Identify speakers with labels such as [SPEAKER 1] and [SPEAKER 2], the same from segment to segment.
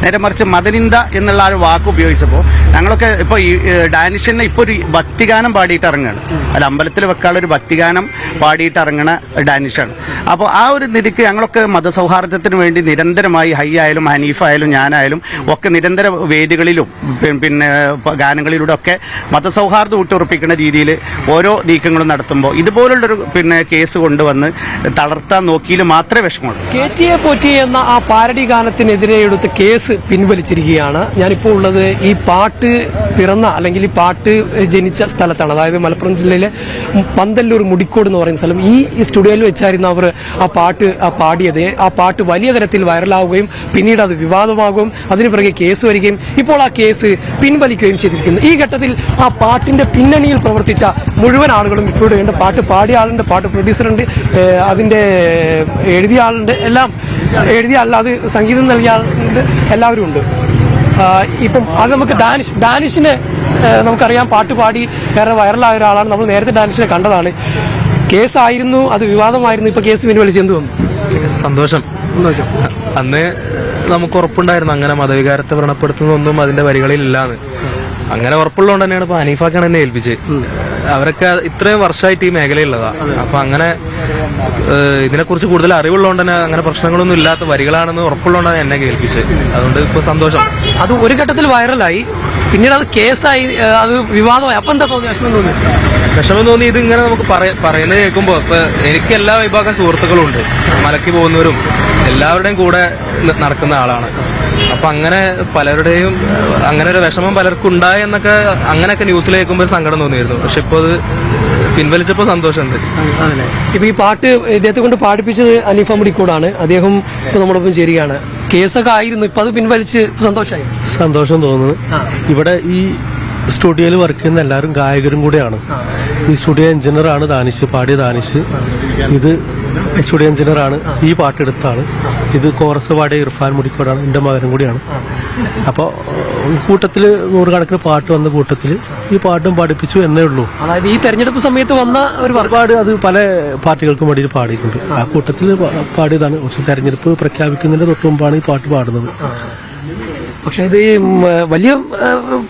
[SPEAKER 1] നേരെ മറിച്ച് മതനിന്ദ എന്നുള്ള ആ ഒരു വാക്ക് ഉപയോഗിച്ചപ്പോൾ ഞങ്ങളൊക്കെ ഇപ്പോൾ ഈ ഡാനിഷനെ ഇപ്പോൾ ഒരു ഭക്തിഗാനം പാടിയിട്ട് ഇറങ്ങുകയാണ്. അല്ല, അമ്പലത്തിൽ വെക്കാനുള്ള ഒരു ഭക്തിഗാനം പാടിയിട്ട് ഇറങ്ങണ ഡാനിഷാണ്. അപ്പോൾ ആ ഒരു നിധിക്ക് ഞങ്ങളൊക്കെ മതസൗഹാർദ്ദത്തിന് വേണ്ടി നിരന്തരമായി ഹൈ ആയാലും ഹനീഫ് ആയാലും ഞാനായാലും ഒക്കെ നിരന്തര വേദികളിലും പിന്നെ ഗാനങ്ങളിലൂടെ ഒക്കെ മതസൗഹാർദ്ദം ഊട്ടുറപ്പിക്കുന്ന രീതിയിൽ ഓരോ നീക്കങ്ങളും നടത്തുമ്പോൾ ഇതുപോലുള്ളൊരു കേസ് കൊണ്ടുവന്ന് തളർത്താൻ നോക്കിയിൽ മാത്രമേ വിഷമമുള്ളൂ.
[SPEAKER 2] കേറ്റിയെ പോറ്റി എന്ന ആ പാരഡി ഗാനത്തിനെതിരെ എടുത്ത കേസ് പിൻവലിച്ചിരിക്കുകയാണ്. ഞാനിപ്പോൾ ഉള്ളത് ഈ പാട്ട് പിറന്ന അല്ലെങ്കിൽ ഈ പാട്ട് ജനിച്ച സ്ഥലത്താണ്. അതായത് മലപ്പുറം ജില്ലയിലെ പന്തല്ലൂർ മുടിക്കോട് എന്ന് പറയുന്ന സ്ഥലം. ഈ സ്റ്റുഡിയോയിൽ വെച്ചായിരുന്നു അവർ ആ പാട്ട് പാടിയത്. ആ പാട്ട് വലിയ തരത്തിൽ വൈറലാവുകയും പിന്നീട് അത് വിവാദമാകുകയും അതിന് പിറകെ കേസ് വരികയും ഇപ്പോൾ ആ കേസ് പിൻവലിക്കുകയും ചെയ്തിരിക്കുന്നു. ഈ ഘട്ടത്തിൽ ആ പാട്ടിന്റെ പിന്നണിയിൽ പ്രവർത്തിച്ച മുഴുവൻ ആളുകളും ഇപ്പോൾ ഉണ്ട്. പാട്ട് പാടിയ ആളുണ്ട്, പാട്ട് പ്രൊഡ്യൂസറുണ്ട്, അതിന്റെ എഴുതിയ ആളുണ്ട്, എല്ലാം എഴുതിയ അല്ലാതെ സംഗീതം നൽകിയ ആളുണ്ട്, എല്ലാവരും ഉണ്ട്. ഇപ്പം അത് നമുക്ക് ഡാനിഷിനെ നമുക്കറിയാം, പാട്ട് പാടി വേറെ വൈറലായ ഒരാളാണ്. നമ്മൾ നേരത്തെ ഡാനിഷിനെ കണ്ടതാണ്. കേസായിരുന്നു, അത് വിവാദമായിരുന്നു. ഇപ്പൊ കേസ് പിൻവലിച്ച് എന്ത് വന്നു?
[SPEAKER 3] സന്തോഷം. അന്ന് നമുക്ക് ഉറപ്പുണ്ടായിരുന്നു അങ്ങനെ മതവികാരത്തെ വ്രണപ്പെടുത്തുന്നൊന്നും അതിന്റെ വരികളിൽ ഇല്ലാന്ന്. അങ്ങനെ ഉറപ്പുള്ളതുകൊണ്ട് തന്നെയാണ് ഇപ്പൊ ഹനീഫാക്കാണ് എന്നെ ഏൽപ്പിച്ചത്. അവരൊക്കെ ഇത്രയും വർഷമായിട്ട് ഈ മേഖലയുള്ളതാ. അപ്പൊ അങ്ങനെ ഇതിനെക്കുറിച്ച് കൂടുതൽ അറിവുള്ളതുകൊണ്ട് തന്നെ അങ്ങനെ പ്രശ്നങ്ങളൊന്നും ഇല്ലാത്ത വരികളാണെന്ന് ഉറപ്പുള്ളതുകൊണ്ടാണ് എന്നെ ഏൽപ്പിച്ചത്. അതുകൊണ്ട് ഇപ്പൊ സന്തോഷം.
[SPEAKER 2] അത് ഒരു ഘട്ടത്തിൽ വൈറലായി, പിന്നീട് അത് കേസായി, അത് വിവാദമായി. അപ്പൊ എന്താ തോന്നി?
[SPEAKER 3] വിഷമം തോന്നി. ഇതിങ്ങനെ നമുക്ക് പറയുന്നത് കേൾക്കുമ്പോ ഇപ്പൊ എനിക്ക് എല്ലാ വിഭാഗം സുഹൃത്തുക്കളും ഉണ്ട്, മലക്ക് പോകുന്നവരും എല്ലാവരുടെയും കൂടെ നടക്കുന്ന ആളാണ്. അപ്പൊ അങ്ങനെ പലരുടെയും അങ്ങനെ ഒരു വിഷമം പലർക്കും ഉണ്ടായി എന്നൊക്കെ അങ്ങനെയൊക്കെ ന്യൂസിൽ കേൾക്കുമ്പോൾ ഒരു സങ്കടം തോന്നിയിരുന്നു. പക്ഷെ ഇപ്പൊ അത് പിൻവലിച്ചപ്പോ സന്തോഷമുണ്ട്.
[SPEAKER 2] ഇപ്പൊ ഈ പാട്ട് ഇദ്ദേഹത്തെ കൊണ്ട് പാടിപ്പിച്ചത് ഹനീഫ മുടിക്കോടാണ്. അദ്ദേഹം ഇപ്പൊ നമ്മളൊപ്പം ചേരുകയാണ്. കേസൊക്കെ ആയിരുന്നു, ഇപ്പൊ അത് പിൻവലിച്ച് സന്തോഷമായി.
[SPEAKER 4] സന്തോഷം തോന്നുന്നു. ഇവിടെ ഈ സ്റ്റുഡിയോയിൽ വർക്ക് ചെയ്യുന്ന എല്ലാവരും ഗായകരും കൂടെയാണ്. ഈ സ്റ്റുഡിയോ എഞ്ചിനീയറാണ് ദാനിഷ്, പാടിയ ദാനിഷ്. ഇത് സ്റ്റുഡിയോ എഞ്ചിനീയറാണ്, ഈ പാട്ടെടുത്ത ആള്. ഇത് കോറസ് പാടിയ ഇർഫാൻ മുടിക്കോടാണ്, എന്റെ മകനും കൂടിയാണ്. അപ്പോൾ കൂട്ടത്തില് നൂറുകണക്കിന് പാട്ട് വന്ന കൂട്ടത്തില് ഈ പാട്ടും പഠിപ്പിച്ചു എന്നേ ഉള്ളൂ.
[SPEAKER 2] അതായത് ഈ തെരഞ്ഞെടുപ്പ് സമയത്ത് വന്ന ഒരുപാട്
[SPEAKER 4] അത് പല പാർട്ടികൾക്കും വേണ്ടി പാടിയിട്ടുണ്ട്. ആ കൂട്ടത്തില് പാടിയതാണ്. പക്ഷെ തെരഞ്ഞെടുപ്പ് പ്രഖ്യാപിക്കുന്നതിന്റെ തൊട്ട് മുമ്പാണ് ഈ പാട്ട് പാടുന്നത്.
[SPEAKER 2] പക്ഷെ ഇത് വലിയ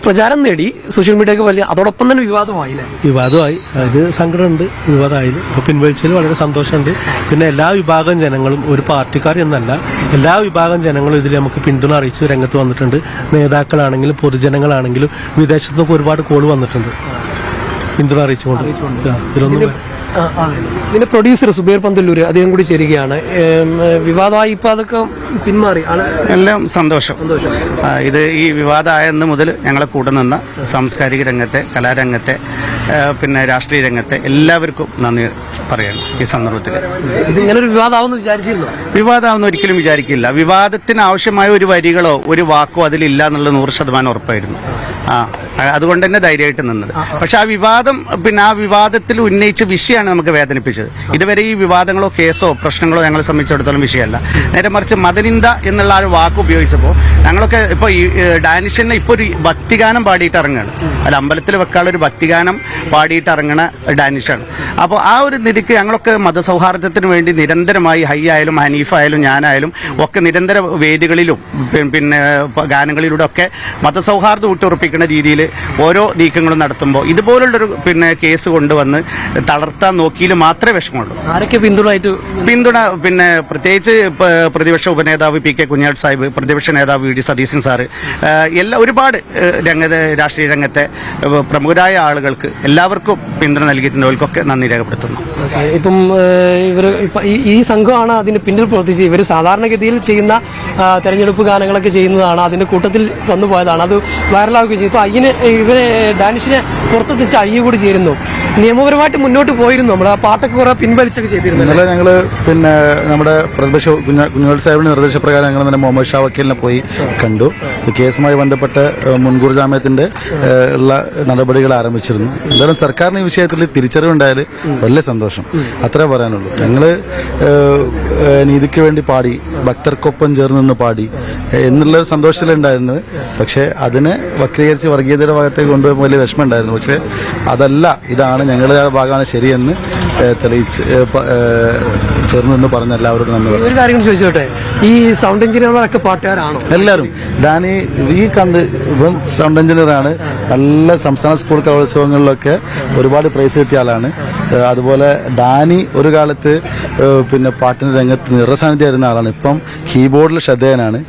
[SPEAKER 2] പ്രചാരം നേടി സോഷ്യൽ മീഡിയക്ക് വലിയ, അതോടൊപ്പം തന്നെ വിവാദമായില്ലേ?
[SPEAKER 4] വിവാദമായി, അതിൽ സങ്കടമുണ്ട്. വിവാദമായാലും ഇപ്പൊ പിൻവലിച്ചതിൽ വളരെ സന്തോഷമുണ്ട്. പിന്നെ എല്ലാ വിഭാഗം ജനങ്ങളും, ഒരു പാർട്ടിക്കാർ എന്നല്ല, എല്ലാ വിഭാഗം ജനങ്ങളും ഇതിൽ നമുക്ക് പിന്തുണ അറിയിച്ച് രംഗത്ത് വന്നിട്ടുണ്ട്. നേതാക്കളാണെങ്കിലും പൊതുജനങ്ങളാണെങ്കിലും വിദേശത്തു നിന്നൊക്കെ ഒരുപാട് കോള് വന്നിട്ടുണ്ട് പിന്തുണ അറിയിച്ചുകൊണ്ട്. ഇതിലൊന്നും
[SPEAKER 2] ഇതിന്റെ പ്രൊഡ്യൂസർ സുബൈർ പന്തല്ലൂർ അദ്ദേഹം കൂടി ചേരുകയാണ്. വിവാദമായി, ഇപ്പൊ അതൊക്കെ പിന്മാറി.
[SPEAKER 1] എല്ലാം സന്തോഷം. ഇത് ഈ വിവാദമായെന്ന് മുതൽ ഞങ്ങളെ കൂടെ നിന്ന സാംസ്കാരിക രംഗത്തെ, കലാരംഗത്തെ, രാഷ്ട്രീയ രംഗത്തെ എല്ലാവർക്കും നന്ദി പറയണം ഈ സന്ദർഭത്തിൽ.
[SPEAKER 2] ഇതിങ്ങനെ ഒരു വിവാദമാവുമെന്ന് വിചാരിച്ചിരുന്നു?
[SPEAKER 1] വിവാദമാവുന്ന ഒരിക്കലും വിചാരിക്കില്ല. വിവാദത്തിന് ആവശ്യമായ ഒരു വരികളോ ഒരു വാക്കോ അതിലില്ല എന്നുള്ള 100% ഉറപ്പായിരുന്നു. അതുകൊണ്ട് തന്നെ ധൈര്യമായിട്ട് നിന്നത്. പക്ഷെ ആ വിവാദം ആ വിവാദത്തിൽ ഉന്നയിച്ച വിഷയമാണ് നമുക്ക് വേദനിപ്പിച്ചത്. ഇതുവരെ ഈ വിവാദങ്ങളോ കേസോ പ്രശ്നങ്ങളോ ഞങ്ങളെ സംബന്ധിച്ചിടത്തോളം വിഷയമല്ല. നേരെ മറിച്ച് മതനിന്ദ എന്നുള്ള ആ ഒരു വാക്ക് ഉപയോഗിച്ചപ്പോൾ ഞങ്ങളൊക്കെ ഇപ്പോൾ ഈ ഡാനിഷനെ ഇപ്പോൾ ഒരു ഭക്തിഗാനം പാടിയിട്ട് ഇറങ്ങുകയാണ്. അല്ല, അമ്പലത്തിൽ വെക്കാനുള്ള ഒരു ഭക്തിഗാനം പാടിയിട്ട് ഇറങ്ങണ ഡാനിഷാണ്. അപ്പോൾ ആ ഒരു നിധിക്ക് ഞങ്ങളൊക്കെ മതസൗഹാർദ്ദത്തിന് വേണ്ടി നിരന്തരമായി ഹൈ ആയാലും ഹനീഫ് ആയാലും ഞാനായാലും ഒക്കെ നിരന്തര വേദികളിലും ഗാനങ്ങളിലൂടെ ഒക്കെ മതസൗഹാർദ്ദം ഊട്ടുറപ്പിക്കുന്ന രീതിയിൽ ഓരോ നീക്കങ്ങളും നടത്തുമ്പോൾ ഇതുപോലുള്ളൊരു കേസ് കൊണ്ടുവന്ന് തളർത്താൻ നോക്കിയിൽ മാത്രമേ വിഷമമുള്ളൂ.
[SPEAKER 2] ആരൊക്കെ
[SPEAKER 1] പിന്തുണ പ്രത്യേകിച്ച് പ്രതിപക്ഷ ഉപനേതാവ് പി കെ കുഞ്ഞാട് സാഹിബ്, പ്രതിപക്ഷ നേതാവ് വി ഡി സതീശൻ സാറ്, ഒരുപാട് രാഷ്ട്രീയ രംഗത്തെ പ്രമുഖരായ ആളുകൾക്ക് എല്ലാവർക്കും പിന്തുണ നൽകിയിട്ടുള്ളവർക്കൊക്കെ നന്ദി രേഖപ്പെടുത്തുന്നു.
[SPEAKER 2] ഇപ്പം ഇവര് ഈ സംഘമാണ് അതിന് പിന്നിൽ പ്രവർത്തിച്ച് ഇവർ സാധാരണഗതിയിൽ ചെയ്യുന്ന തെരഞ്ഞെടുപ്പ് ഗാനങ്ങളൊക്കെ ചെയ്യുന്നതാണ്. അതിന്റെ കൂട്ടത്തിൽ വന്നു പോയതാണ്, അത് വൈറലാവുകയും ചെയ്തു. ഇപ്പൊ ഇവരെ ഡാനിഷിനെ പുറത്തെത്തിച്ച് അയ്യ കൂടി ചേരുന്നു. നിയമപരമായിട്ട് മുന്നോട്ട് പോയിരുന്നു. നമ്മൾ ആ പാട്ടൊക്കെ കുറെ പിൻവലിച്ചൊക്കെ ചെയ്തിരുന്നു.
[SPEAKER 5] ഇന്നലെ ഞങ്ങള് നമ്മുടെ പ്രതിപക്ഷ കുഞ്ഞാൽ സാഹിബിന്റെ നിർദ്ദേശപ്രകാരം ഞങ്ങൾ തന്നെ മുഹമ്മദ് ഷാ വക്കീലിനെ പോയി കണ്ടു. കേസുമായി ബന്ധപ്പെട്ട് മുൻകൂർ ജാമ്യത്തിന്റെ ഉള്ള നടപടികൾ ആരംഭിച്ചിരുന്നു. എന്തായാലും സർക്കാരിന് ഈ വിഷയത്തിൽ തിരിച്ചറിവുണ്ടായാൽ വലിയ സന്തോഷം, അത്രേ പറയാനുള്ളൂ. ഞങ്ങള് നീതിക്ക് വേണ്ടി പാടി, ഭക്തർക്കൊപ്പം ചേർന്ന് നിന്ന് പാടി എന്നുള്ള സന്തോഷത്തിലുണ്ടായിരുന്നത്. പക്ഷെ അതിനെ വക്രീകരിച്ച് വർഗീയതയുടെ ഭാഗത്തേക്ക് കൊണ്ടുപോകുമ്പോൾ വലിയ വിഷമം ഉണ്ടായിരുന്നു. പക്ഷെ അതല്ല, ഇതാണ് ഞങ്ങളുടെ ഭാഗമാണ് ശരിയെന്ന് തെളിയിച്ച് ചേർന്ന് നിന്ന് പറഞ്ഞ എല്ലാവരോടും നന്ദി പറഞ്ഞു.
[SPEAKER 2] ഒരു കാര്യം ചോദിച്ചോട്ടെ, ഈ സൗണ്ട് എഞ്ചിനീയർമാരൊക്കെ പാട്ടുകാരാണോ?
[SPEAKER 5] എല്ലാവരും ഡാനി ഈ കണ്ട് ഇപ്പം സൗണ്ട് എഞ്ചിനീയറാണ്. നല്ല സംസ്ഥാന സ്കൂൾ കലോത്സവങ്ങളിലൊക്കെ ഒരുപാട് പ്രൈസ് കിട്ടിയ ആളാണ്. അതുപോലെ ഡാനി ഒരു കാലത്ത് പിന്നെ പാട്ടിന്റെ രംഗത്ത് നിറസാന്നിധ്യമായിരുന്ന ആളാണ്. ഇപ്പം കീബോർഡിൽ ശ്രദ്ധേയനാണ്.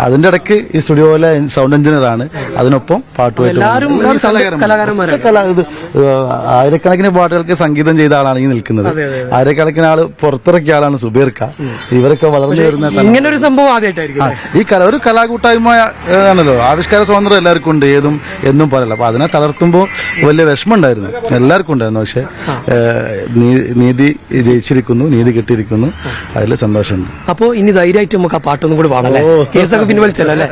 [SPEAKER 5] അതിന്റെ ഇടയ്ക്ക് ഈ സ്റ്റുഡിയോയിലെ സൗണ്ട് എഞ്ചിനീയറാണ്. അതിനൊപ്പം പാട്ടുമായിട്ട്
[SPEAKER 2] എല്ലാവരും ഈ സൗണ്ട് കലാകാരന്മാരാണ്.
[SPEAKER 5] ആയിരക്കണക്കിന് പാട്ടുകൾക്ക് സംഗീതം ചെയ്ത ആളാണ് ഈ നിൽക്കുന്നത്. ആയിരക്കണക്കിന് ആള് പുറത്തിറക്കിയ ആളാണ് സുബീർക്ക. ഇവരൊക്കെ വളർന്നു വരുന്ന
[SPEAKER 2] ഇങ്ങനെ ഒരു സംഭവം ആദ്യമായിട്ടായിരിക്കും.
[SPEAKER 5] ഈ ഒരു കലാകൂട്ടായ്മ ആണല്ലോ. ആവിഷ്കാര സ്വാതന്ത്ര്യം എല്ലാവർക്കും ഉണ്ട്, ഏതും എന്നും പറയല്ല. അപ്പൊ അതിനെ തളർത്തുമ്പോൾ വലിയ വിഷമം ഉണ്ടായിരുന്നു, എല്ലാവർക്കും ഉണ്ടായിരുന്നു. പക്ഷെ നീതി ജയിച്ചിരിക്കുന്നു, നീതി കിട്ടിയിരിക്കുന്നു, അതിൽ സന്തോഷമുണ്ട്.
[SPEAKER 2] അപ്പോ ഇനി ധൈര്യമായിട്ട് നമുക്ക് ആ പാട്ടൊന്നും കൂടി പാടല്ലേ? കേസൊക്കെ പിൻവലിച്ചല്ലോ അല്ലേ?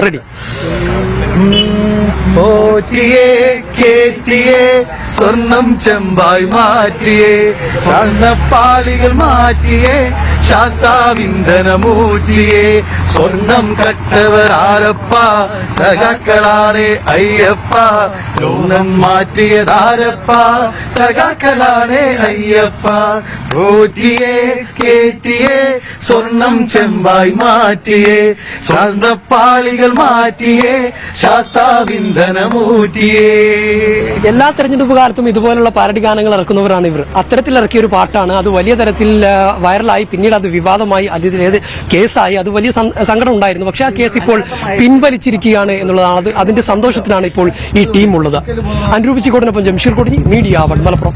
[SPEAKER 2] റെഡി.
[SPEAKER 5] പോറ്റിയേ കേറ്റിയേ സ്വർണം ചെമ്പായി മാറ്റിയേ, സ്വർണ്ണപ്പാളികൾ മാറ്റിയേ, ശാസ്താവിന്ധനമൂറ്റിയേ, സ്വർണം കട്ടവരാരപ്പ സഖാക്കളാണേ അയ്യപ്പ, ലോകം മാറ്റിയതാരപ്പ സഖാക്കളാണേ അയ്യപ്പ. പോറ്റിയേ കേറ്റിയേ സ്വർണം ചെമ്പായി മാറ്റിയേ, സ്വർണ്ണപ്പാളികൾ മാറ്റിയേ, ശാസ്താവിന്ധനമൂറ്റിയേ.
[SPEAKER 2] എല്ലാ തെരഞ്ഞെടുപ്പ് കാലത്തും ഇതുപോലുള്ള പാരഡി ഗാനങ്ങൾ ഇറക്കുന്നവരാണ് ഇവർ. അത്തരത്തിൽ ഇറക്കിയ ഒരു പാട്ടാണ്. അത് വലിയ തരത്തിൽ വൈറലായി, പിന്നീട് അത് വിവാദമായി, അതിലേത് കേസായി. അത് വലിയ സങ്കടം ഉണ്ടായിരുന്നു. പക്ഷേ ആ കേസ് ഇപ്പോൾ പിൻവലിച്ചിരിക്കുകയാണ് എന്നുള്ളതാണ്. അതിന്റെ സന്തോഷത്തിലാണ് ഇപ്പോൾ ഈ ടീം ഉള്ളത്. അനുരൂപിച്ചിക്കോടിനൊപ്പം ജംഷീർ കൊടിഞ്ഞി, മീഡിയ 1 മലപ്പുറം.